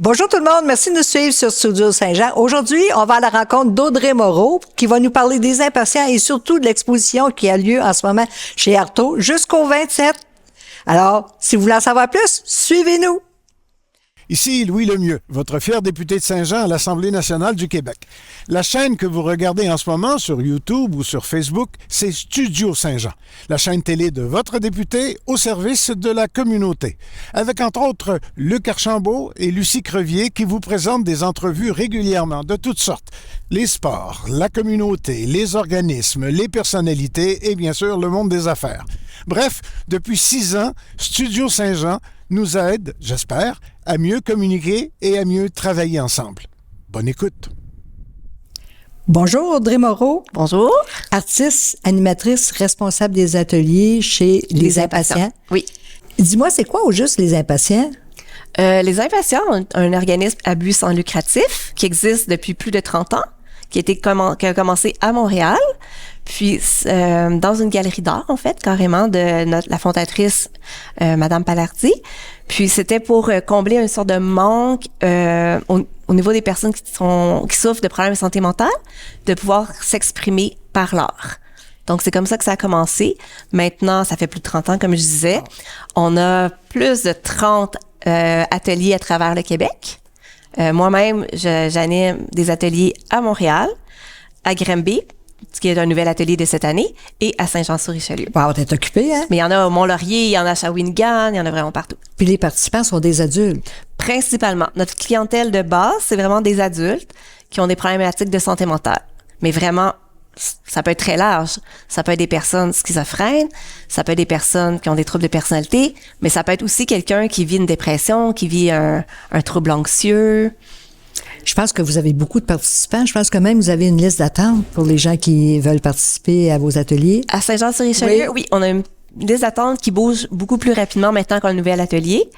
Bonjour tout le monde, merci de nous suivre sur Studio Saint-Jean. Aujourd'hui, on va à la rencontre d'Audrey Moreau qui va nous parler des impatients et surtout de l'exposition qui a lieu en ce moment chez Artaud jusqu'au 27. Alors, si vous voulez en savoir plus, suivez-nous. Ici Louis Lemieux, votre fier député de Saint-Jean à l'Assemblée nationale du Québec. La chaîne que vous regardez en ce moment sur YouTube ou sur Facebook, c'est Studio Saint-Jean, la chaîne télé de votre député au service de la communauté. Avec entre autres Luc Archambault et Lucie Crevier qui vous présentent des entrevues régulièrement de toutes sortes. Les sports, la communauté, les organismes, les personnalités et bien sûr le monde des affaires. Bref, depuis 6 ans, Studio Saint-Jean nous aide, j'espère, à mieux communiquer et à mieux travailler ensemble. Bonne écoute. Bonjour Audrey Moreau. Bonjour. Artiste, animatrice, responsable des ateliers chez Les Impatients. Oui. Dis-moi, c'est quoi au juste Les Impatients? Les Impatients ont un organisme à but sans lucratif qui existe depuis plus de 30 ans, qui a commencé à Montréal, puis dans une galerie d'art, en fait, carrément, de la fondatrice, Madame Palardy. Puis c'était pour combler une sorte de manque au niveau des personnes qui souffrent de problèmes de santé mentale, de pouvoir s'exprimer par l'art. Donc, c'est comme ça que ça a commencé. Maintenant, ça fait plus de 30 ans, comme je disais. On a plus de 30 ateliers à travers le Québec. Moi-même, j'anime des ateliers à Montréal, à Granby, ce qui est un nouvel atelier de cette année, et à Saint-Jean-sur-Richelieu. Wow, t'es occupé, hein? Mais il y en a au Mont-Laurier, il y en a à Shawinigan, il y en a vraiment partout. Puis les participants sont des adultes. Principalement. Notre clientèle de base, c'est vraiment des adultes qui ont des problématiques de santé mentale. Mais vraiment, ça peut être très large. Ça peut être des personnes schizophrènes, ça peut être des personnes qui ont des troubles de personnalité, mais ça peut être aussi quelqu'un qui vit une dépression, qui vit un trouble anxieux. Je pense que vous avez beaucoup de participants. Je pense que même vous avez une liste d'attente pour les gens qui veulent participer à vos ateliers. À Saint-Jean-sur-Richelieu, oui, on a une liste d'attente qui bouge beaucoup plus rapidement maintenant qu'un nouvel atelier.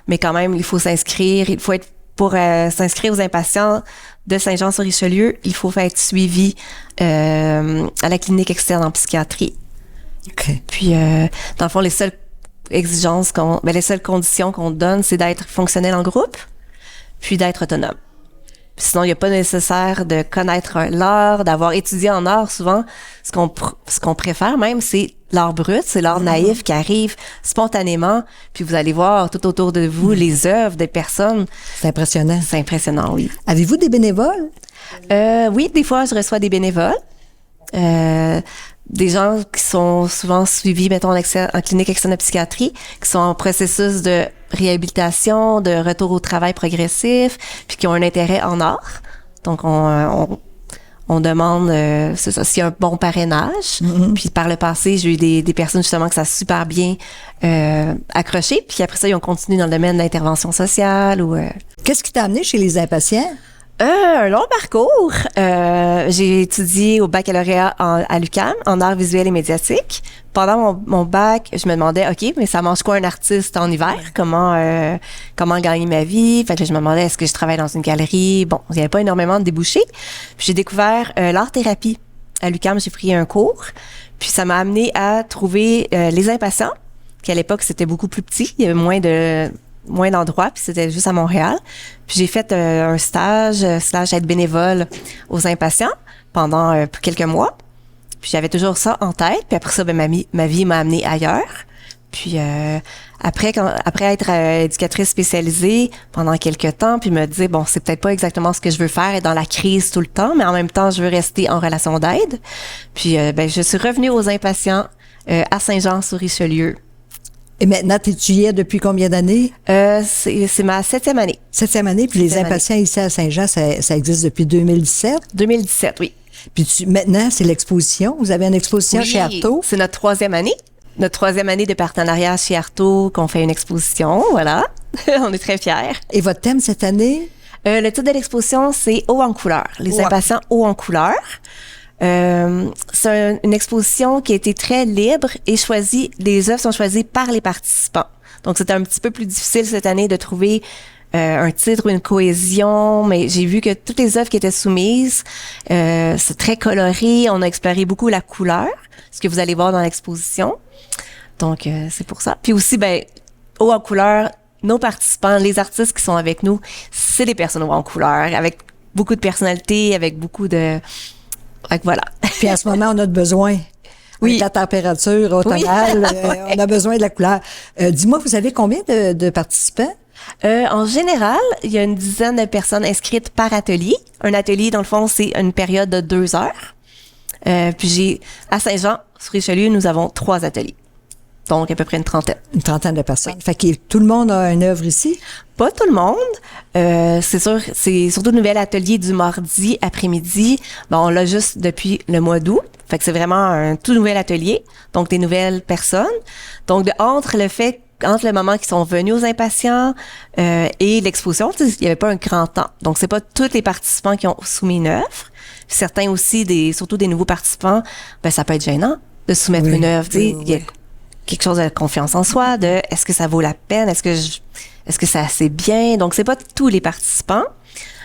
Mais quand même, il faut s'inscrire. Il faut être pour s'inscrire aux impatients de Saint-Jean-sur-Richelieu, il faut être suivi à la clinique externe en psychiatrie. OK. Puis, dans le fond, les seules exigences les seules conditions qu'on donne, c'est d'être fonctionnel en groupe, puis d'être autonome. Sinon, il n'y a pas nécessaire de connaître l'art, d'avoir étudié en art. Souvent, ce qu'on préfère même, c'est l'art brut, c'est l'art naïf qui arrive spontanément. Puis vous allez voir tout autour de vous les œuvres des personnes. C'est impressionnant. C'est impressionnant, oui. Avez-vous des bénévoles? Oui, des fois, je reçois des bénévoles. Des gens qui sont souvent suivis, mettons, en clinique externe de psychiatrie, qui sont en processus de réhabilitation, de retour au travail progressif, puis qui ont un intérêt en art. Donc, on demande, c'est ça, s'il y a un bon parrainage. Mm-hmm. Puis, par le passé, j'ai eu des personnes, justement, que ça a super bien accroché. Puis, après ça, ils ont continué dans le domaine de l'intervention sociale ou... Qu'est-ce qui t'a amené chez Les Impatients? Un long parcours. J'ai étudié au baccalauréat à l'UQAM en art visuel et médiatique. Pendant mon bac, je me demandais, OK, mais ça mange quoi un artiste en hiver? Comment gagner ma vie? Fait que je me demandais, est-ce que je travaille dans une galerie? Bon, il n'y avait pas énormément de débouchés. Puis j'ai découvert l'art-thérapie. À l'UQAM, j'ai pris un cours. Puis ça m'a amené à trouver Les Impatients, qui à l'époque, c'était beaucoup plus petit. Il y avait moins d'endroits, puis c'était juste à Montréal. Puis j'ai fait un stage être bénévole aux Impatients pendant quelques mois. Puis j'avais toujours ça en tête. Puis après ça, ma vie m'a amenée ailleurs. Puis après être éducatrice spécialisée pendant quelques temps, puis me dire, bon, c'est peut-être pas exactement ce que je veux faire, être dans la crise tout le temps, mais en même temps, je veux rester en relation d'aide. Puis je suis revenue aux Impatients à Saint-Jean-sur-Richelieu. Et maintenant, tu y es depuis combien d'années? C'est ma 7e année. 7e année, puis Les Impatients ici à Saint-Jean, ça existe depuis 2017? 2017, oui. Puis maintenant, c'est l'exposition. Vous avez une exposition chez Artaud? C'est notre 3e année. Notre 3e année de partenariat chez Artaud, qu'on fait une exposition, voilà. On est très fiers. Et votre thème cette année? Le titre de l'exposition, c'est Haut en couleur. Les Impatients haut en couleur. C'est une exposition qui a été très libre et les œuvres sont choisies par les participants. Donc, c'était un petit peu plus difficile cette année de trouver un titre ou une cohésion, mais j'ai vu que toutes les œuvres qui étaient soumises, c'est très coloré. On a exploré beaucoup la couleur, ce que vous allez voir dans l'exposition. Donc, c'est pour ça. Puis aussi, haut en couleur, nos participants, les artistes qui sont avec nous, c'est des personnes en couleur, avec beaucoup de personnalité, avec beaucoup de... Fait que voilà. Puis à ce moment, on a besoin. Oui. Avec la température automnale, on a besoin de la couleur. Dis-moi, vous avez combien de participants? En général, il y a une dizaine de personnes inscrites par atelier. Un atelier, dans le fond, c'est une période de 2 heures. Puis à Saint-Jean, sur Richelieu, nous avons 3 ateliers. Donc, à peu près une trentaine. Une trentaine de personnes. Fait que tout le monde a une œuvre ici? Pas tout le monde. C'est sûr, c'est surtout le nouvel atelier du mardi après-midi. Bon, on l'a juste depuis le mois d'août. Fait que c'est vraiment un tout nouvel atelier. Donc, des nouvelles personnes. Donc, entre le moment qu'ils sont venus aux impatients et l'exposition, il n'y avait pas un grand temps. Donc, c'est pas tous les participants qui ont soumis une œuvre. Certains aussi, surtout des nouveaux participants, ben ça peut être gênant de soumettre une œuvre. Il y a quelque chose de confiance en soi, de est-ce que ça vaut la peine, est-ce que c'est assez bien. Donc, c'est pas tous les participants,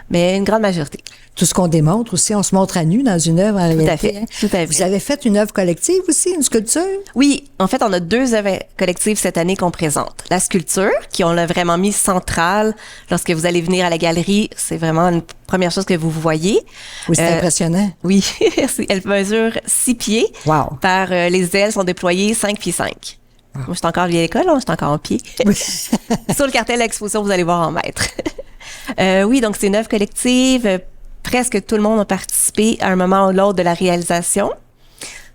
mais une grande majorité. Tout ce qu'on démontre aussi, on se montre à nu dans une œuvre en réalité. Tout à fait. Tout à fait. Vous avez fait une œuvre collective aussi, une sculpture? Oui, en fait, on a 2 œuvres collectives cette année qu'on présente. La sculpture, on l'a vraiment mis centrale. Lorsque vous allez venir à la galerie, c'est vraiment une première chose que vous voyez. Oui, c'est impressionnant. Oui, elle mesure 6 pieds. Wow. Les ailes sont déployées 5 pieds 5. Moi, je suis encore vieille école, je suis encore en pied. Sur le cartel d'exposition, vous allez voir en mètres. Oui, donc c'est une œuvre collective. Presque tout le monde a participé à un moment ou l'autre de la réalisation.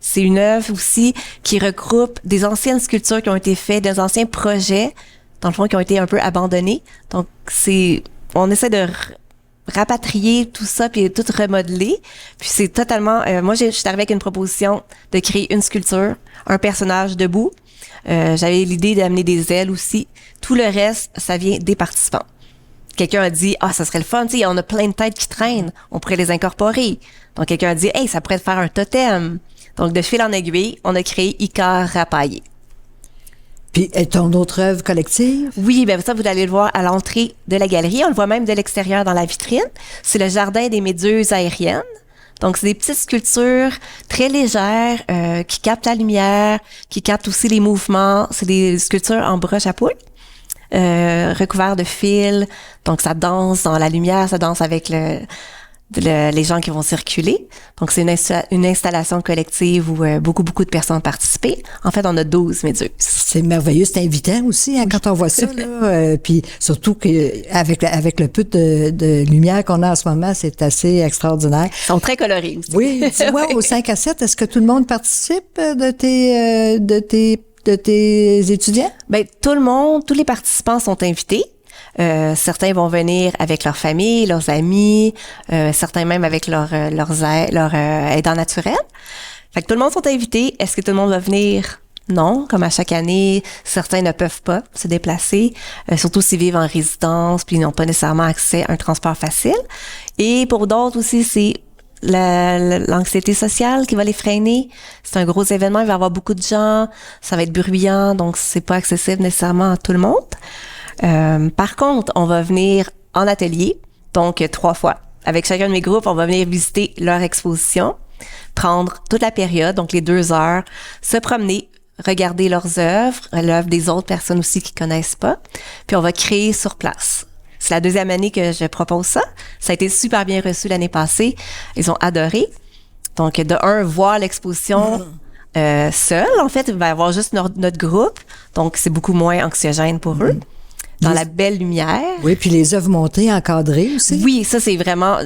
C'est une œuvre aussi qui regroupe des anciennes sculptures qui ont été faites, des anciens projets, dans le fond, qui ont été un peu abandonnés. Donc, on essaie de rapatrier tout ça puis tout remodeler. Puis c'est totalement... moi, je suis arrivée avec une proposition de créer une sculpture, un personnage debout. J'avais l'idée d'amener des ailes aussi. Tout le reste, ça vient des participants. Quelqu'un a dit, ça serait le fun, on a plein de têtes qui traînent, on pourrait les incorporer. Donc, quelqu'un a dit, ça pourrait faire un totem. Donc, de fil en aiguille, on a créé Icar Rapaillé. Puis, ton autre œuvre collective? Oui, ça, vous allez le voir à l'entrée de la galerie. On le voit même de l'extérieur dans la vitrine. C'est le jardin des méduses aériennes. Donc, c'est des petites sculptures très légères qui captent la lumière, qui captent aussi les mouvements. C'est des sculptures en broche à poule. Recouvert de fils, donc ça danse dans la lumière, ça danse avec les gens qui vont circuler. Donc c'est une installation collective où beaucoup de personnes ont participé. En fait, on a 12 méduses. C'est merveilleux, c'est invitant aussi quand on voit ça là. Puis surtout avec le peu de lumière qu'on a en ce moment, c'est assez extraordinaire. Ils sont très colorés aussi. Oui, dis-moi au 5 à 7, est-ce que tout le monde participe de tes étudiants? Tout le monde, tous les participants sont invités. Certains vont venir avec leur famille, leurs amis, certains même avec leurs aidants naturels. Fait que tout le monde sont invités. Est-ce que tout le monde va venir? Non, comme à chaque année, certains ne peuvent pas se déplacer, surtout s'ils vivent en résidence puis ils n'ont pas nécessairement accès à un transport facile. Et pour d'autres aussi, c'est l'anxiété sociale qui va les freiner. C'est un gros événement, il va y avoir beaucoup de gens, ça va être bruyant, donc c'est pas accessible nécessairement à tout le monde. Par contre, on va venir en atelier, donc 3 fois. Avec chacun de mes groupes, on va venir visiter leur exposition, prendre toute la période, donc les 2 heures, se promener, regarder leurs œuvres, l'œuvre des autres personnes aussi qui connaissent pas, puis on va créer sur place. C'est la 2e année que je propose ça. Ça a été super bien reçu l'année passée. Ils ont adoré. Donc, voir l'exposition seul, en fait, il va y avoir juste notre groupe. Donc, c'est beaucoup moins anxiogène pour eux. Dans la belle lumière. Oui, puis les œuvres montées, encadrées aussi. Oui, ça, c'est vraiment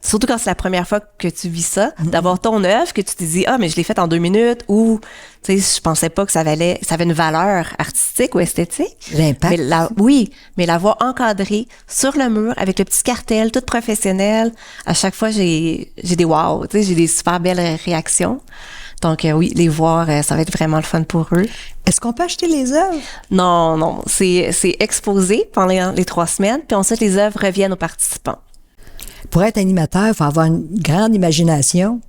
surtout quand c'est la première fois que tu vis ça, d'avoir ton œuvre, que tu te dis, mais je l'ai faite en 2 minutes, ou, tu sais, je pensais pas que ça avait une valeur artistique ou esthétique. L'impact. Mais la voir encadrée sur le mur avec le petit cartel, toute professionnelle. À chaque fois, j'ai des wow, tu sais, j'ai des super belles réactions. Donc, oui, les voir, ça va être vraiment le fun pour eux. Est-ce qu'on peut acheter les œuvres? Non, c'est exposé pendant les 3 semaines, puis ensuite, les œuvres reviennent aux participants. Pour être animateur, il faut avoir une grande imagination.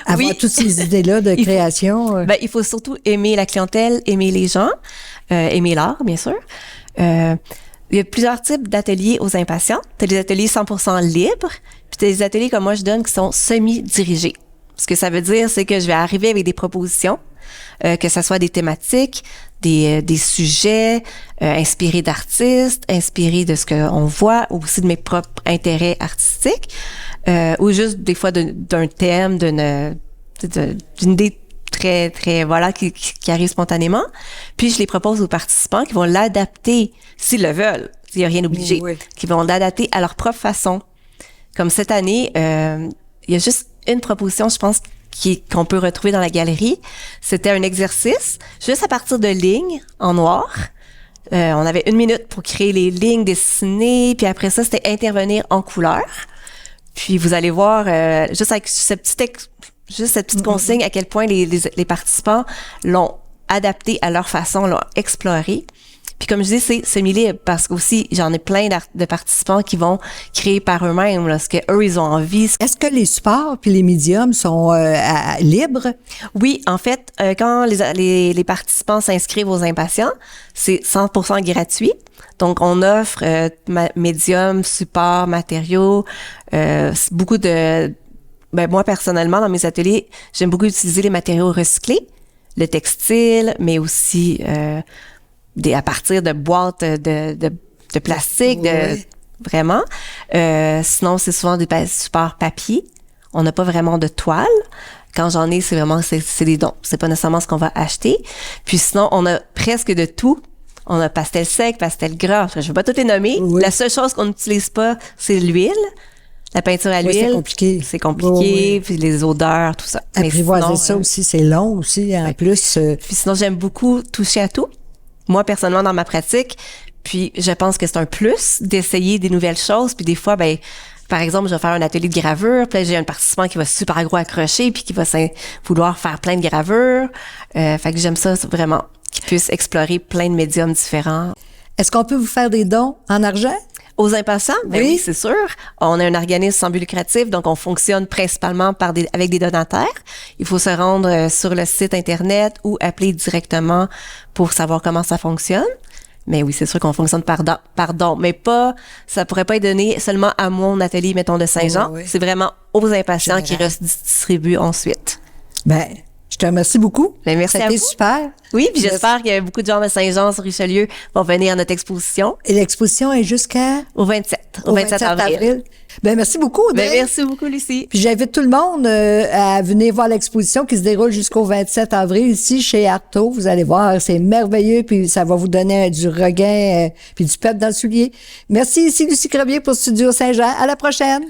Avoir toutes ces idées-là de création. Il faut surtout aimer la clientèle, aimer les gens, aimer l'art, bien sûr. Il y a plusieurs types d'ateliers aux impatients. Tu as des ateliers 100% libres, puis tu as des ateliers comme moi je donne qui sont semi-dirigés. Ce que ça veut dire, c'est que je vais arriver avec des propositions. que ça soit des thématiques, des sujets inspirés d'artistes, inspirés de ce qu'on voit, aussi de mes propres intérêts artistiques, ou juste des fois d'un thème, d'une idée très, très, voilà, qui arrive spontanément. Puis, je les propose aux participants qui vont l'adapter, s'ils le veulent, s'il n'y a rien obligé, qui vont l'adapter à leur propre façon. Comme cette année, il y a juste une proposition, je pense, qu'on peut retrouver dans la galerie. C'était un exercice, juste à partir de lignes en noir. On avait 1 minute pour créer les lignes dessinées, puis après ça, c'était intervenir en couleur. Puis, vous allez voir, juste avec cette petite consigne, à quel point les participants l'ont adapté à leur façon, l'ont exploré. Puis comme je dis, c'est semi-libre parce qu'aussi, j'en ai plein de participants qui vont créer par eux-mêmes là, ce qu'eux, ils ont envie. Est-ce que les supports puis les médiums sont libres? Oui, en fait, quand les participants s'inscrivent aux Impatients, c'est 100% gratuit. Donc, on offre médiums, supports, matériaux, beaucoup de... Ben, moi, personnellement, dans mes ateliers, j'aime beaucoup utiliser les matériaux recyclés, le textile, mais aussi à partir de boîtes de plastique, vraiment. Sinon, c'est souvent des supports papier. On n'a pas vraiment de toile. Quand j'en ai, c'est des dons. C'est pas nécessairement ce qu'on va acheter. Puis sinon, on a presque de tout. On a pastel sec, pastel gras. Je vais pas tout les nommer. Oui. La seule chose qu'on n'utilise pas, c'est l'huile. La peinture à l'huile. C'est compliqué. Puis les odeurs, tout ça. Apprivoiser ça aussi, c'est long aussi, en plus. Puis sinon, j'aime beaucoup toucher à tout. Moi, personnellement, dans ma pratique, puis je pense que c'est un plus d'essayer des nouvelles choses. Puis des fois, ben, par exemple, je vais faire un atelier de gravure, puis là, j'ai un participant qui va super gros accrocher, puis qui va vouloir faire plein de gravures. Fait que j'aime ça vraiment, qu'ils puissent explorer plein de médiums différents. Est-ce qu'on peut vous faire des dons en argent? Aux Impatients? Ben oui, c'est sûr. On a un organisme sans but lucratif, donc on fonctionne principalement avec des donataires. Il faut se rendre sur le site Internet ou appeler directement pour savoir comment ça fonctionne. Mais oui, c'est sûr qu'on fonctionne par don, mais ça pourrait pas être donné seulement à mon atelier, mettons, de Saint-Jean. Oui. C'est vraiment aux Impatients qui redistribuent ensuite. Ben, je te remercie beaucoup. Ben, merci à vous. C'était super. Oui, puis j'espère que beaucoup de gens de Saint-Jean sur Richelieu vont venir à notre exposition. Et l'exposition est au 27 avril. Ben, merci beaucoup. Ben, merci beaucoup, Lucie. Puis j'invite tout le monde à venir voir l'exposition qui se déroule jusqu'au 27 avril ici chez Artaud. Vous allez voir, c'est merveilleux, puis ça va vous donner du regain puis du pep dans le soulier. Merci ici, Lucie Crevier pour Studio Saint-Jean. À la prochaine.